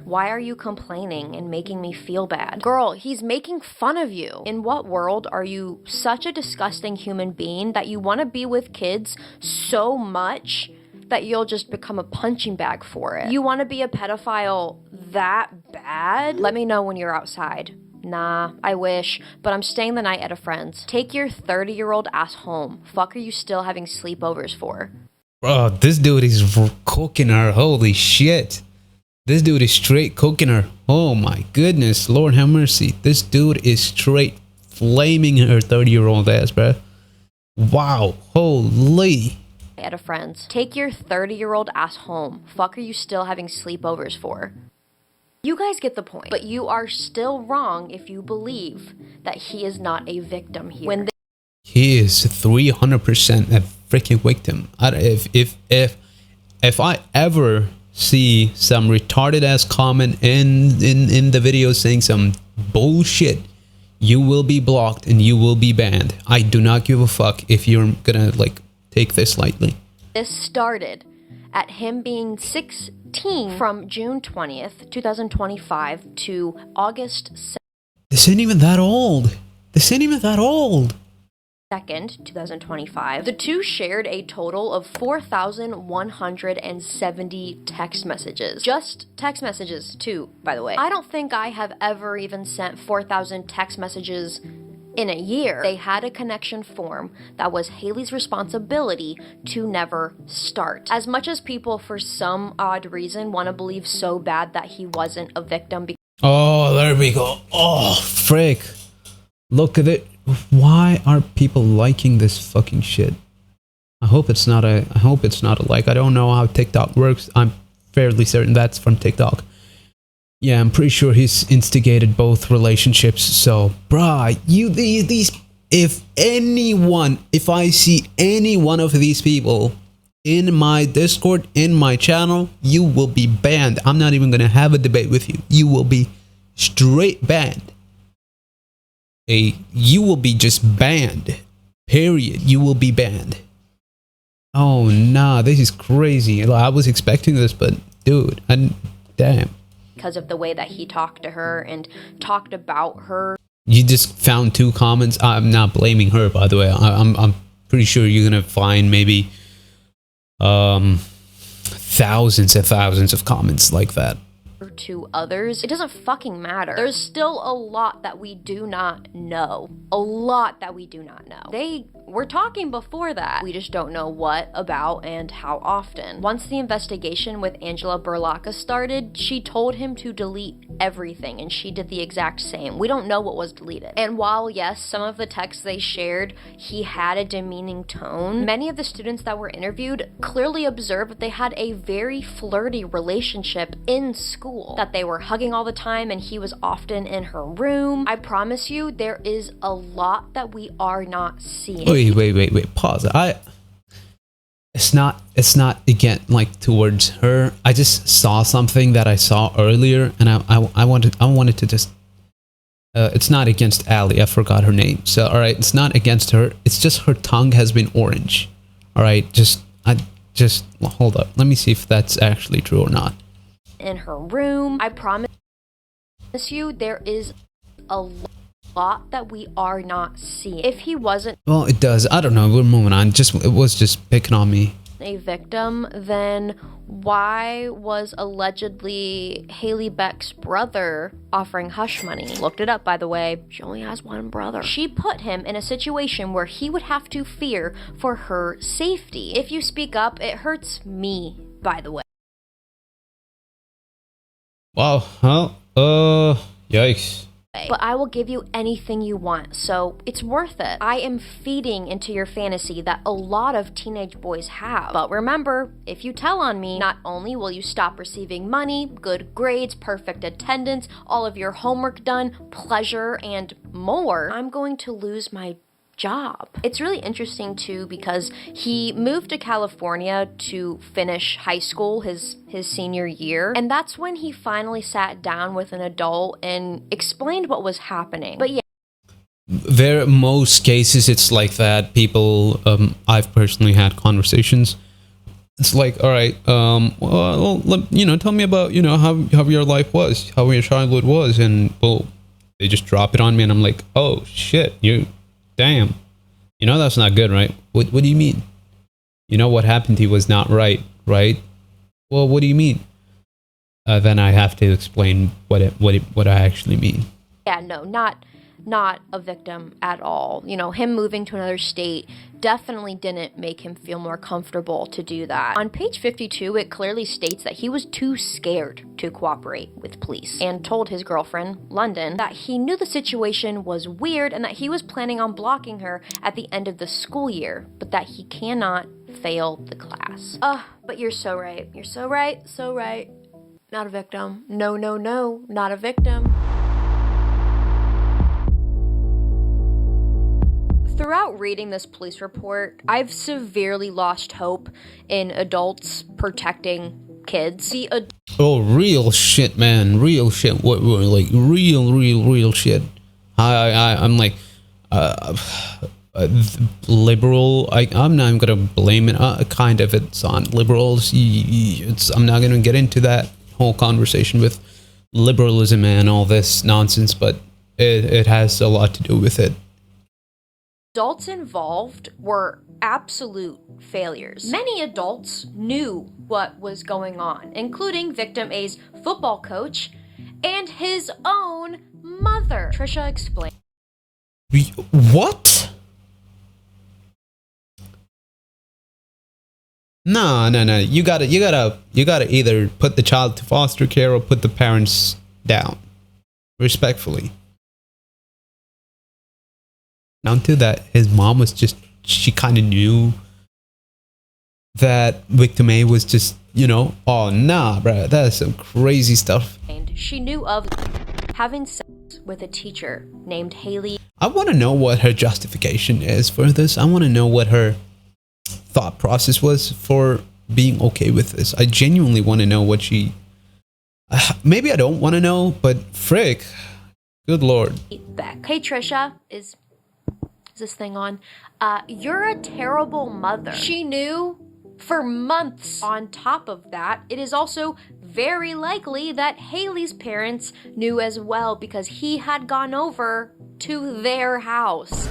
Speaker 5: Why are you complaining and making me feel bad? Girl, he's making fun of you. In what world are you such a disgusting human being that you want to be with kids so much that you'll just become a punching bag for it? You want to be a pedophile that bad? Let me know when you're outside. Nah, I wish, but I'm staying the night at a friend's. Take your 30-year-old ass home. Fuck are you still having sleepovers for?
Speaker 1: Bro, this dude is cooking her. Holy shit. This dude is straight cooking her. Oh my goodness. Lord have mercy. This dude is straight flaming her 30-year-old ass, bro. Wow. Holy.
Speaker 5: At a friend's. Take your 30-year-old ass home. Fuck are you still having sleepovers for? You guys get the point, but you are still wrong if you believe that he is not a victim here. When
Speaker 1: he is 300% a freaking victim. If I ever see some retarded ass comment in the video saying some bullshit, you will be blocked and you will be banned. I do not give a fuck if you're gonna like take this lightly.
Speaker 5: This started at him being 16 from June 20th, 2025 to August 2nd.
Speaker 1: This ain't even that old. This ain't even that old.
Speaker 5: 2nd, 2025. The two shared a total of 4,170 text messages. Just text messages too, by the way. I don't think I have ever even sent 4,000 text messages in a year. They had a connection form that was Haley's responsibility to never start. As much as people, for some odd reason, want to believe so bad that he wasn't a victim.
Speaker 1: Oh, there we go. Oh, frick. Look at it. Why are people liking this fucking shit? I hope it's not a like. I don't know how TikTok works. I'm fairly certain that's from TikTok. Yeah, I'm pretty sure he's instigated both relationships. So, bruh, if I see any one of these people in my Discord, in my channel, you will be banned. I'm not even gonna have a debate with you. You will be straight banned. You will be just banned. Period. You will be banned. Oh nah, this is crazy. I was expecting this, but dude, damn.
Speaker 5: because of the way that he talked to her and talked about her.
Speaker 1: You just found 2 comments. I'm not blaming her, by the way. I'm pretty sure you're gonna find maybe thousands and thousands of comments like that.
Speaker 5: To others. It doesn't fucking matter. There's still a lot that we do not know. A lot that we do not know. They were talking before that. We just don't know what, about, and how often. Once the investigation with Angela Berlocka started, she told him to delete everything, and she did the exact same. We don't know what was deleted. And while, yes, some of the texts they shared, he had a demeaning tone, many of the students that were interviewed clearly observed that they had a very flirty relationship in school, that they were hugging all the time and he was often in her room. I promise you, there is a lot that we are not seeing.
Speaker 1: Wait, pause. It's not again like towards her. I just saw something that I saw earlier, and I wanted to just it's not against Allie. I forgot her name. So all right, it's not against her. It's just her tongue has been orange. All right, just hold up. Let me see if that's actually true or not.
Speaker 5: In her room. I promise you, there is a lot that we are not seeing. If he wasn't,
Speaker 1: well, it does. I don't know. We're moving on. It was just picking on me.
Speaker 5: A victim, then why was allegedly Haley Beck's brother offering hush money? Looked it up, by the way. She only has one brother. She put him in a situation where he would have to fear for her safety. If you speak up, it hurts me, by the way.
Speaker 1: Wow. Yikes.
Speaker 5: But I will give you anything you want, so it's worth it. I am feeding into your fantasy that a lot of teenage boys have. But remember, if you tell on me, not only will you stop receiving money, good grades, perfect attendance, all of your homework done, pleasure, and more, I'm going to lose my job. It's really interesting too because he moved to California to finish high school his senior year, and that's when he finally sat down with an adult and explained what was happening. But yeah,
Speaker 1: most cases it's like that. People I've personally had conversations. It's like, all right, well, tell me about how your life was, how your childhood was, and well, they just drop it on me, and I'm like, oh shit, damn, that's not good, right? What do you mean? What happened to you was not right? Well, what do you mean? Then I have to explain what I actually mean.
Speaker 5: Yeah, no, not a victim at all. Him moving to another state definitely didn't make him feel more comfortable to do that. On page 52, it clearly states that he was too scared to cooperate with police and told his girlfriend, London, that he knew the situation was weird and that he was planning on blocking her at the end of the school year, but that he cannot fail the class. But you're so right. You're so right. So right. Not a victim. No, not a victim. Throughout reading this police report, I've severely lost hope in adults protecting kids.
Speaker 1: Real shit, man. Real shit. What, like real shit. I'm like liberal. I'm not gonna blame it. Kind of, it's on liberals. I'm not gonna get into that whole conversation with liberalism and all this nonsense, but it has a lot to do with it.
Speaker 5: Adults involved were absolute failures. Many adults knew what was going on, including victim A's football coach and his own mother. Trisha explained.
Speaker 1: What? No. You gotta either put the child to foster care or put the parents down, respectfully. Down to that, his mom was she kind of knew that victim A was just, oh nah, bro, that's some crazy stuff.
Speaker 5: She knew of having sex with a teacher named Haley.
Speaker 1: I want to know what her justification is for this. I want to know what her thought process was for being okay with this. I genuinely want to know what she... maybe I don't want to know, but frick, good lord.
Speaker 5: Beck. Hey Trisha, is this thing on? You're a terrible mother. She knew for months. On top of that, it is also very likely that Haley's parents knew as well because he had gone over to their house.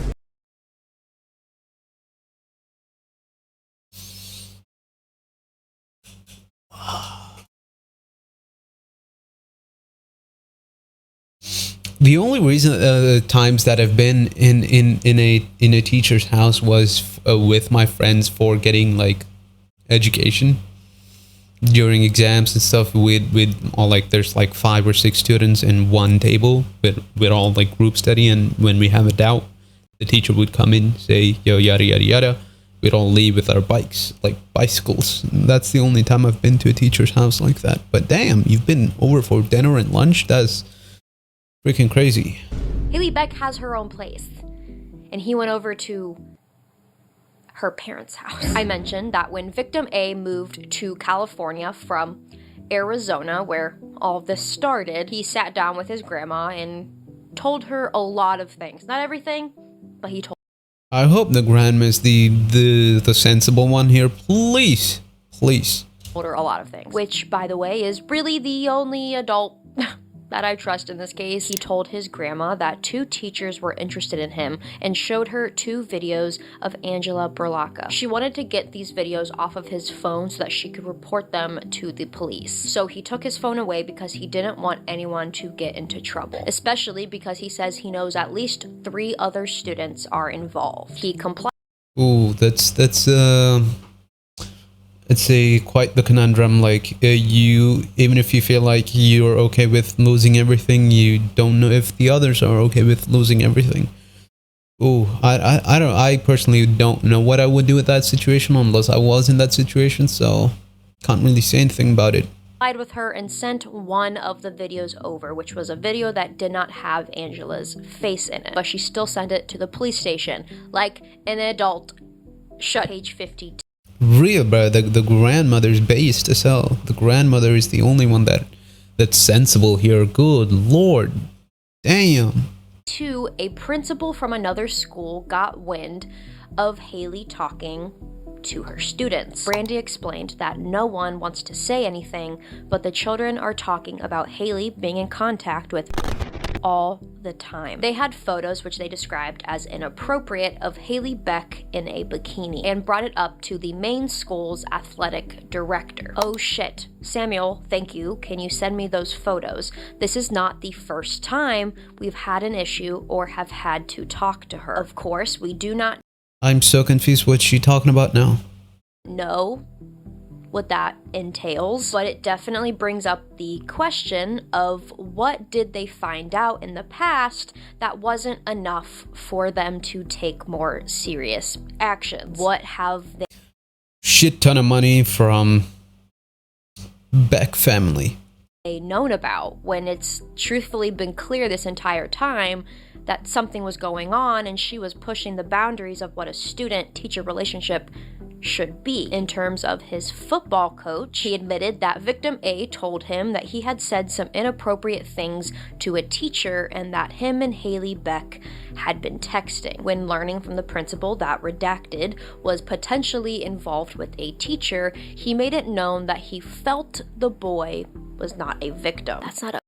Speaker 1: The only reason times that I've been in a teacher's house was with my friends for getting like education during exams and stuff. With all, like, there's like 5 or 6 students in one table with all like group study, and when we have a doubt, the teacher would come in, say yo yada yada yada. We'd all leave with our bikes, like bicycles. That's the only time I've been to a teacher's house like that. But damn, you've been over for dinner and lunch? That's freaking crazy.
Speaker 5: Haley Beck has her own place, and he went over to her parents' house. I mentioned that when victim A moved to California from Arizona, where all this started, he sat down with his grandma and told her a lot of things. Not everything, but he told
Speaker 1: I hope the grandma's the sensible one here. Please, please.
Speaker 5: her a lot of things. Which, by the way, is really the only adult that I trust in this case. He told his grandma that 2 teachers were interested in him and showed her 2 videos of Angela Berlocka. She wanted to get these videos off of his phone so that she could report them to the police. So he took his phone away because he didn't want anyone to get into trouble, especially because he says he knows at least 3 other students are involved. He complied.
Speaker 1: Ooh, that's it's a quite the conundrum. Like, you, even if you feel like you're okay with losing everything, you don't know if the others are okay with losing everything. Ooh, I personally don't know what I would do with that situation unless I was in that situation, so can't really say anything about it.
Speaker 5: With her and sent one of the videos over, which was a video that did not have Angela's face in it, but she still sent it to the police station like an adult. Shut page 52.
Speaker 1: Real, bro. The grandmother's based as hell. The grandmother is the only one that's sensible here. Good lord. Damn.
Speaker 5: A principal from another school got wind of Haley talking to her students. Brandy explained that no one wants to say anything, but the children are talking about Haley being in contact with all the time. They had photos which they described as inappropriate of Haley Beck in a bikini and brought it up to the main school's athletic director. Oh shit, Samuel, thank you. Can you send me those photos? This is not the first time we've had an issue or have had to talk to her. Of course, we do not
Speaker 1: I'm so confused. What's she talking about now?
Speaker 5: know what that entails, but it definitely brings up the question of what did they find out in the past that wasn't enough for them to take more serious actions. What have they
Speaker 1: Shit ton of money from Beck family
Speaker 5: known about when it's truthfully been clear this entire time that something was going on and she was pushing the boundaries of what a student-teacher relationship should be. In terms of his football coach, he admitted that victim A told him that he had said some inappropriate things to a teacher and that him and Haley Beck had been texting. When learning from the principal that Redacted was potentially involved with a teacher, he made it known that he felt the boy was not a victim. That's not a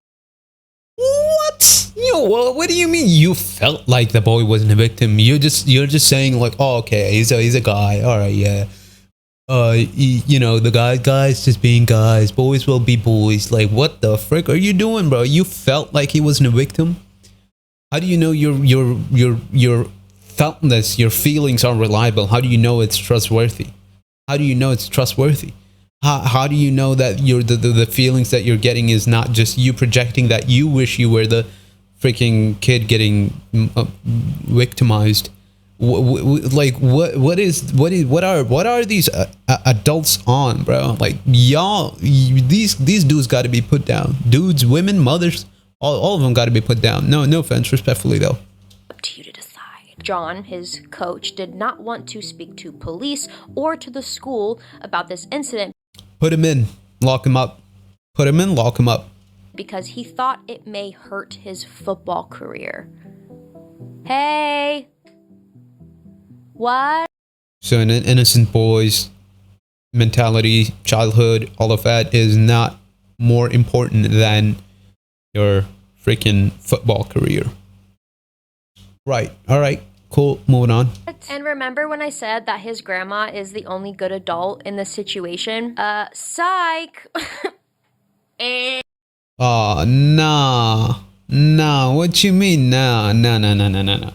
Speaker 1: What? Yo, what do you mean you felt like the boy wasn't a victim? You're just saying like, oh, okay, he's a guy. All right, yeah. You know, the guys just being guys. Boys will be boys. Like, what the frick are you doing, bro? You felt like he wasn't a victim? How do you know your feltness, your feelings are reliable? How do you know it's trustworthy? How do you know it's trustworthy? How do you know that the feelings that you're getting is not just you projecting that you wish you were the freaking kid getting victimized? Like what are these adults on, bro? Like, y'all, these dudes got to be put down. Dudes, women, mothers, all of them got to be put down. No offense, respectfully though.
Speaker 5: up to you to decide. John, his coach, did not want to speak to police or to the school about this incident.
Speaker 1: Put him in, lock him up. Put him in, lock him up.
Speaker 5: Because he thought it may hurt his football career. Hey! What?
Speaker 1: So an innocent boy's mentality, childhood, all of that is not more important than your freaking football career. Right. All right. Cool. Moving on.
Speaker 5: And remember when I said that his grandma is the only good adult in this situation? Psych!
Speaker 1: Oh, nah. Nah. What you mean? Nah. Nah, nah, nah, nah, nah, nah.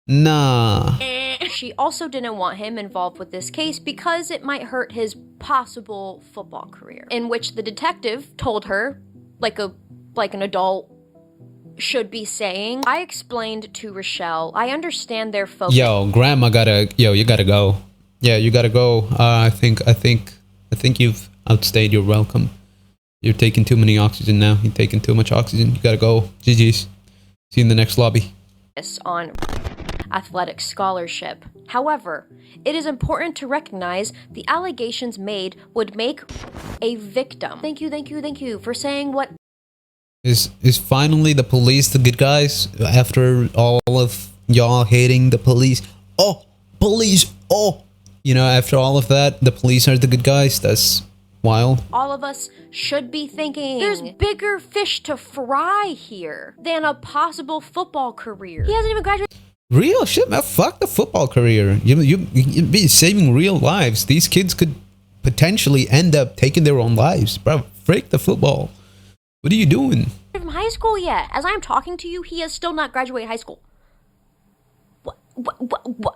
Speaker 1: Nah.
Speaker 5: She also didn't want him involved with this case because it might hurt his possible football career, in which the detective told her, like an adult should be saying. I explained to Rochelle, I understand their focus.
Speaker 1: Yo, grandma you gotta go. Yeah, you gotta go. I think you've outstayed your welcome. You're taking too many oxygen now. You're taking too much oxygen. You gotta go. GG's. See you in the next lobby.
Speaker 5: On athletic scholarship. However, it is important to recognize the allegations made would make a victim. Thank you for saying what.
Speaker 1: Is finally the police the good guys after all of y'all hating the police? Oh, police! Oh, you know, after all of that, the police are the good guys. That's wild.
Speaker 5: All of us should be thinking there's bigger fish to fry here than a possible football career. He hasn't even graduated.
Speaker 1: Real shit, man. Fuck the football career. You'd be saving real lives. These kids could potentially end up taking their own lives, bro. Freak the football. What are you doing?
Speaker 5: From high school yet? As I'm talking to you, he has still not graduated high school.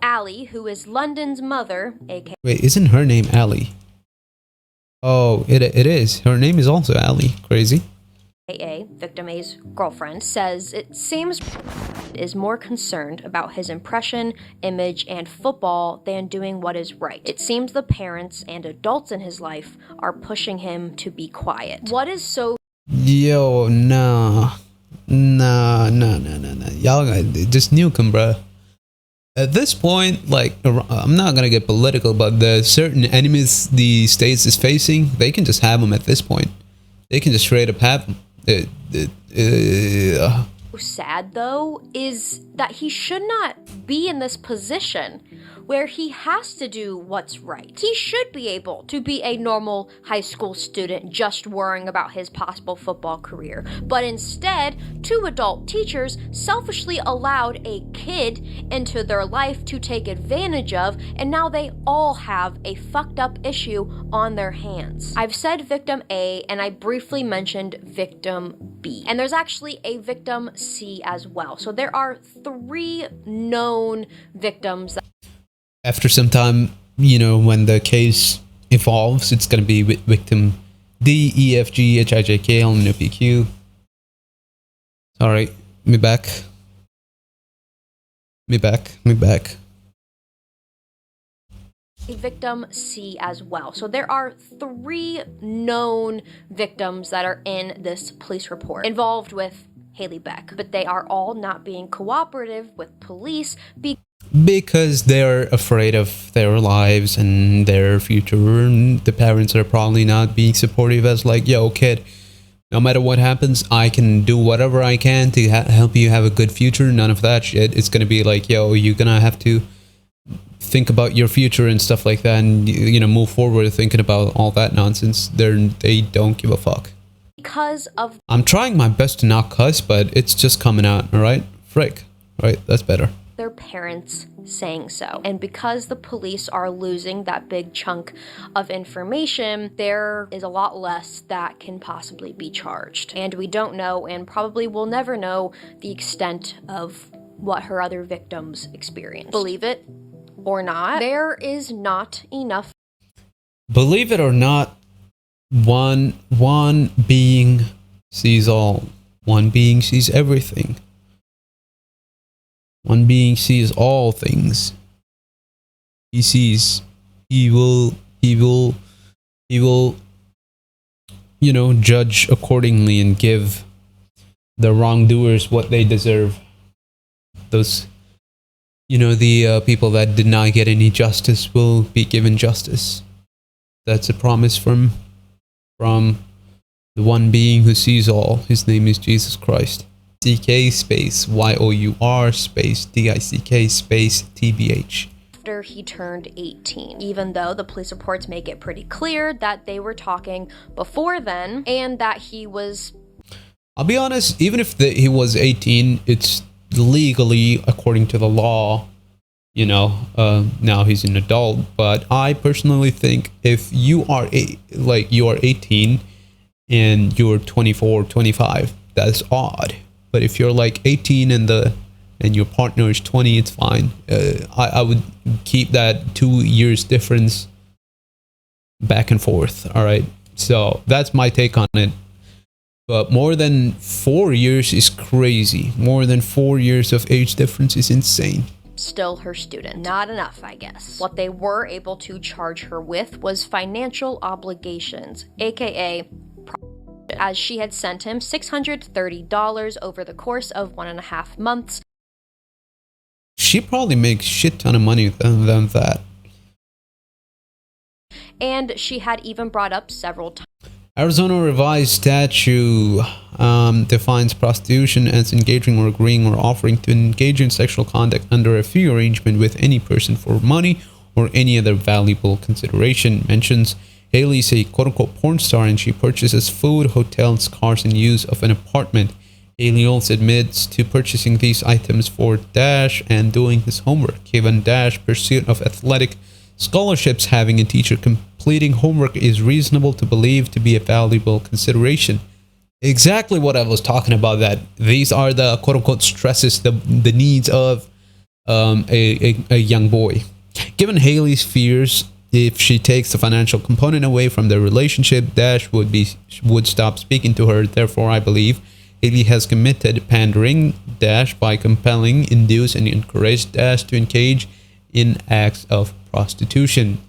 Speaker 5: Allie, who is London's mother, aka.
Speaker 1: Wait, isn't her name Allie? Oh, it is. Her name is also Allie. Crazy.
Speaker 5: Victim A's girlfriend, says it seems is more concerned about his impression, image, and football than doing what is right. It seems the parents and adults in his life are pushing him to be quiet. What is so...
Speaker 1: Yo, nah. Y'all just nuke him, bruh. At this point, like, I'm not gonna get political, but the certain enemies the states is facing, they can just have them at this point. They can just straight up have them.
Speaker 5: Sad though is that he should not be in this position where he has to do what's right. He should be able to be a normal high school student just worrying about his possible football career. But instead, two adult teachers selfishly allowed a kid into their life to take advantage of, and now they all have a fucked up issue on their hands. I've said victim A and I briefly mentioned victim B. And there's actually a victim C as well. So there are 3 known victims.
Speaker 1: After some time, you know, when the case evolves, it's going to be victim D, E, F, G, H, I, J, K, L, M, N, O, P, Q. Sorry, me back.
Speaker 5: Victim C as well. So there are 3 known victims that are in this police report involved with Haley Beck, but they are all not being cooperative with police
Speaker 1: because they're afraid of their lives and their future, and the parents are probably not being supportive as like, yo kid, no matter what happens, I can do whatever I can to help you have a good future. None of that shit. It's gonna be like, yo, you're gonna have to think about your future and stuff like that, and you know, move forward thinking about all that nonsense. They don't give a fuck.
Speaker 5: Because of...
Speaker 1: I'm trying my best to not cuss, but it's just coming out, alright? Frick. Right, that's better.
Speaker 5: Their parents saying so. And because the police are losing that big chunk of information, there is a lot less that can possibly be charged. And we don't know, and probably will never know, the extent of what her other victims experienced. Believe it or not, there is not enough.
Speaker 1: Believe it or not, one being sees all. One being sees everything. One being sees all things. He sees. He will, you know, judge accordingly and give the wrongdoers what they deserve. Those, you know, the people that did not get any justice will be given justice. That's a promise from the one being who sees all. His name is Jesus Christ. CK space YOUR space DICK space TBH.
Speaker 5: after he turned 18, even though the police reports make it pretty clear that they were talking before then and that he was...
Speaker 1: I'll be honest, even if he was 18, it's legally, according to the law, you know, now he's an adult. But I personally think if you are you are 18 and you're 24, 25, that's odd. But if you're like 18 and your partner is 20, it's fine. I would keep that 2 years difference back and forth. All right. So that's my take on it. But more than 4 years is crazy. More than 4 years of age difference is insane.
Speaker 5: Still her student. Not enough, I guess. What they were able to charge her with was financial obligations, aka as she had sent him $630 over the course of 1.5 months.
Speaker 1: She probably makes shit ton of money than that.
Speaker 5: And she had even brought up several times.
Speaker 1: Arizona revised statute defines prostitution as engaging or agreeing or offering to engage in sexual conduct under a fee arrangement with any person for money or any other valuable consideration. Mentions Haley is a quote-unquote porn star and she purchases food, hotels, cars, and use of an apartment. Haley also admits to purchasing these items for Dash and doing his homework. Given Dash pursuit of athletic scholarships, having a teacher completing homework is reasonable to believe to be a valuable consideration. Exactly what I was talking about, that these are the quote-unquote stresses, the needs of a young boy. Given Haley's fears, if she takes the financial component away from their relationship, Dash would stop speaking to her. Therefore, I believe Haley has committed pandering Dash by compelling, induce, and encourage Dash to engage in acts of prostitution.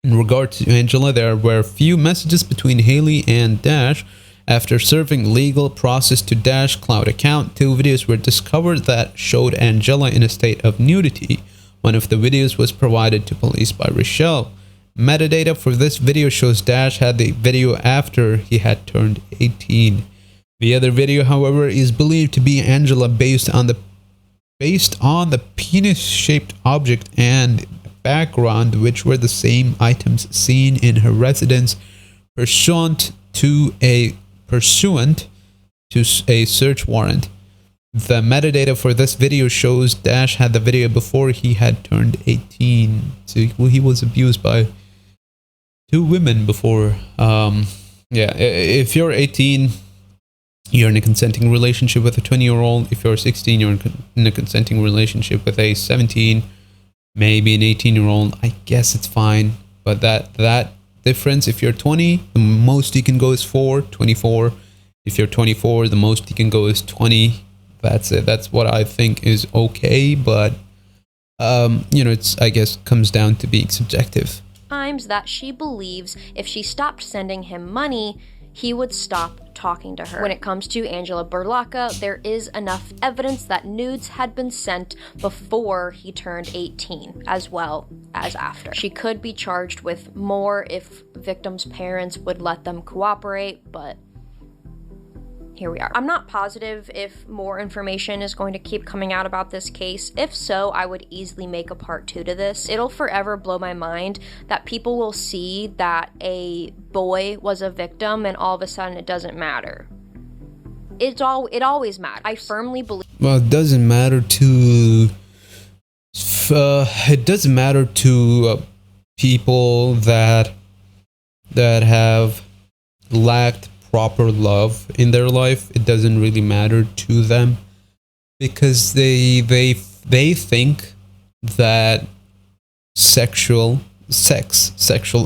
Speaker 1: In regard to Angela, there were few messages between Haley and Dash. After serving legal process to Dash cloud account, 2 videos were discovered that showed Angela in a state of nudity. One of the videos was provided to police by Rochelle. Metadata for this video shows Dash had the video after he had turned 18. The other video, however, is believed to be Angela based on the penis-shaped object and background, which were the same items seen in her residence pursuant to a search warrant. The metadata for this video shows Dash had the video before he had turned 18. So he was abused by 2 women before. Yeah, if you're 18, you're in a consenting relationship with a 20-year-old. If you're 16, you're in a consenting relationship with a 17, maybe an 18-year-old. I guess it's fine. But that difference, if you're 20, the most you can go is 24. If you're 24, the most you can go is 20. That's it. That's what I think is okay. But, you know, it's, I guess, comes down to being subjective.
Speaker 5: Times that she believes if she stopped sending him money, he would stop talking to her. When it comes to Angela Berlocka, there is enough evidence that nudes had been sent before he turned 18, as well as after. She could be charged with more if victims' parents would let them cooperate, but here we are. I'm not positive if more information is going to keep coming out about this case. If so, I would easily make a part 2 to this. It'll forever blow my mind that people will see that a boy was a victim and all of a sudden it doesn't matter. It always matters. I firmly believe.
Speaker 1: Well, it doesn't matter to people that have lacked proper love in their life. It doesn't really matter to them because they think that sexual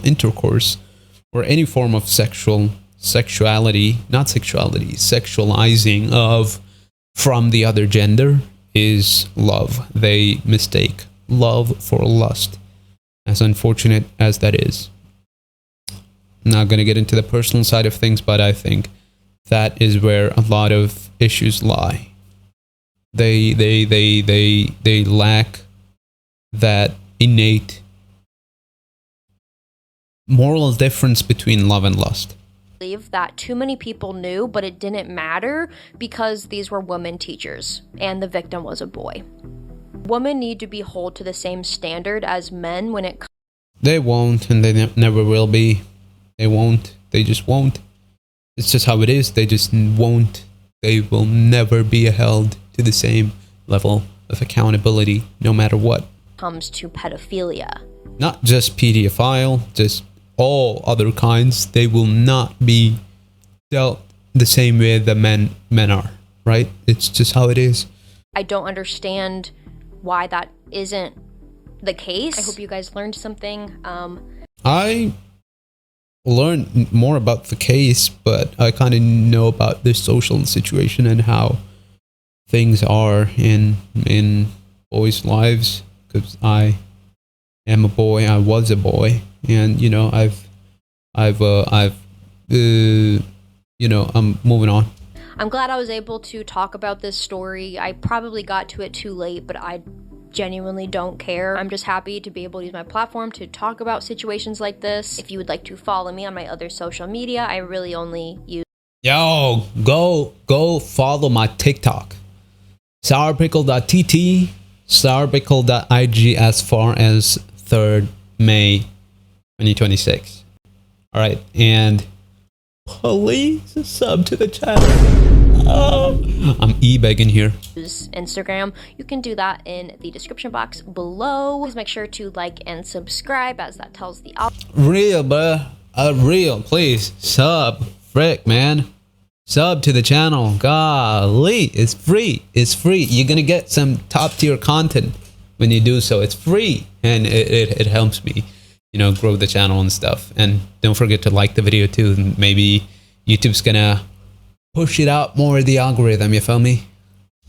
Speaker 1: intercourse or any form of sexualizing of from the other gender is love. They mistake love for lust, as unfortunate as that is. I'm not going to get into the personal side of things, but I think that is where a lot of issues lie. They lack that innate moral difference between love and lust.
Speaker 5: That too many people knew, but it didn't matter because these were women teachers and the victim was a boy. Women need to be held to the same standard as men when it comes.
Speaker 1: They won't, and they never will be. They won't. They just won't. It's just how it is. They just won't. They will never be held to the same level of accountability, no matter what.
Speaker 5: Comes to pedophilia.
Speaker 1: Not just pedophile, just all other kinds. They will not be dealt the same way that men are, right? It's just how it is.
Speaker 5: I don't understand why that isn't the case. I hope you guys learned something.
Speaker 1: I learned more about the case, but I kind of know about the social situation and how things are in boys' lives, because I am a boy. I was a boy, and you know, you know, I'm moving on.
Speaker 5: I'm glad I was able to talk about this story. I probably got to it too late, but I genuinely don't care. I'm just happy to be able to use my platform to talk about situations like this. If you would like to follow me on my other social media, I really only use...
Speaker 1: Yo, go follow my TikTok. sourpickle.tt, sourpickle.ig as far as 3rd May 2026. Alright, and please sub to the channel. I'm e-begging here.
Speaker 5: Instagram. You can do that in the description box below. Please make sure to like and subscribe, as that tells the
Speaker 1: Real, bruh. Real, please. Sub. Frick, man. Sub to the channel. Golly. It's free. It's free. You're gonna get some top tier content when you do so. It's free. And it helps me, you know, grow the channel and stuff. And don't forget to like the video too. And maybe YouTube's gonna push it out more, the algorithm, you feel me?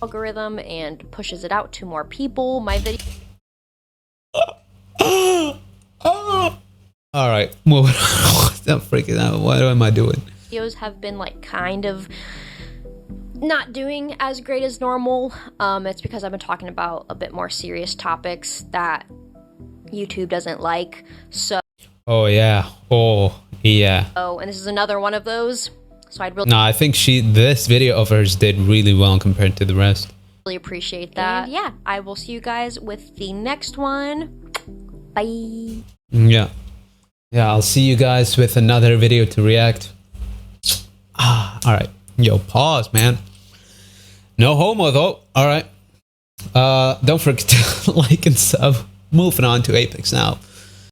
Speaker 5: algorithm and pushes it out to more people. My video...
Speaker 1: Alright, moving on. Stop freaking out. What am I doing?
Speaker 5: Videos have been like kind of not doing as great as normal. It's because I've been talking about a bit more serious topics that YouTube doesn't like. So...
Speaker 1: Oh yeah. Oh yeah.
Speaker 5: Oh, and this is another one of those. So I'd really...
Speaker 1: No, I think this video of hers did really well compared to the rest.
Speaker 5: Really appreciate that. And yeah, I will see you guys with the next one. Bye.
Speaker 1: Yeah. Yeah, I'll see you guys with another video to react. Alright. Yo, pause, man. No homo, though. Alright. Don't forget to like and sub. Moving on to Apex now.